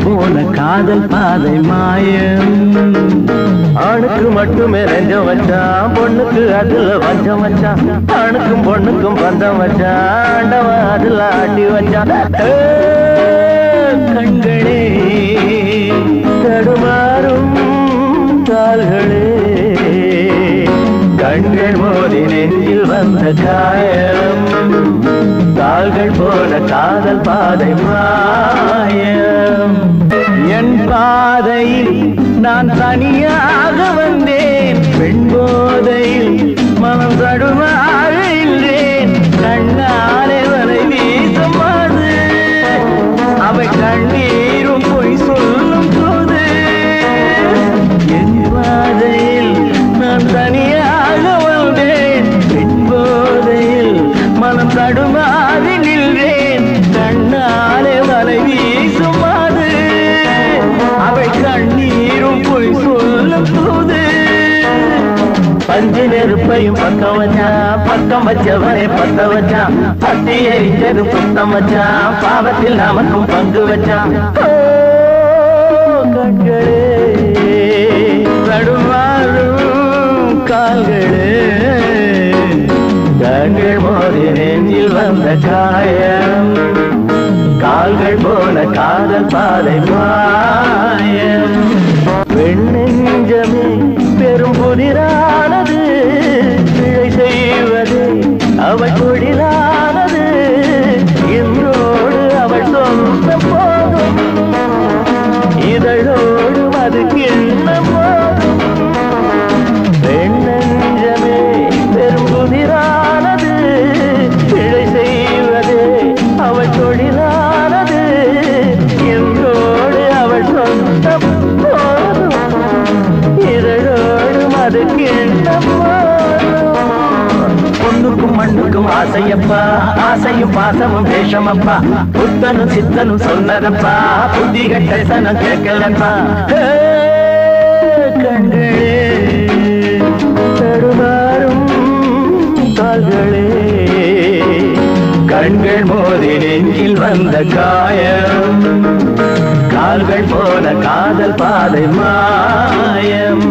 போன காதல் பாதை மாயம். ஆணுக்கு மட்டுமே நெஞ்சம் வச்சான், பொண்ணுக்கு அதுல வஞ்சம் வச்சான். ஆணுக்கும் பொண்ணுக்கும் பந்தம் வச்சான், ஆண்டவன் அதுல ஆட்டி வச்சான். கண்களே தடுமாறும் கால்களே, கண்கள் மோதி நெஞ்சில் வந்த காயம். கால்கள் போல காதல் பாதை மாயம். என் பாதையில் நான் தனியாக வந்தேன், பெண் போதையில் மனம் தடுமாக இல்லேன். கண்ணாலே வலை வீசும் அது, அவை கண்ணீரும் பொய் சொல்லும் போது. என் பாதையில் நான் தனியாக வந்தேன், பெண் போதையில் மனம் தடுமாறி நின்றேன். கண்ணாலே வலை வீசும் அது, அவை கண்ணீரும் பொய் சொல்லும் போது. பஞ்சு நெருப்பையும் பக்கம் வச்சான், பக்கம் வச்சவரை பத்த வச்சான். பத்தி எரிச்சது புத்தம் வச்சான், பாவத்தில் நமக்கும் பங்கு வச்சான். கண்களே தடுமாறும் கால்களே, கண்கள் மோதி நெஞ்சில் வந்த காயம். கால்கள் போல காதல் பாதை மாயம். பெண் நெஞ்சமே பெரும் புதிரானது, பிழை செய்வது அவள் தொழிலானது. இன்றோடு அவள் சொந்த போதும், இதழோடு அது கிண்ண போதும். பெண் நெஞ்சமே பெரும் புதிரானது, பிழை செய்வது அவள் தொழிலானது. இன்றோடு அவள் சொந்த போதும், இதழோடு அது கிண்ண போதும். பொண்ணுக்கும் மண்ணுக்கும் ஆசையப்பா, ஆசையும் பாசமும் வேஷமப்பா. புத்தனும் சித்தனும் சொன்னதப்பா, புத்தி கட்ட சனம் கேட்கலப்பா. கண்களே தடுமாறும் கால்களே, கண்கள் மோதி நெஞ்சில் வந்த காயம். கால்கள் போல காதல் பாதை மாயம்.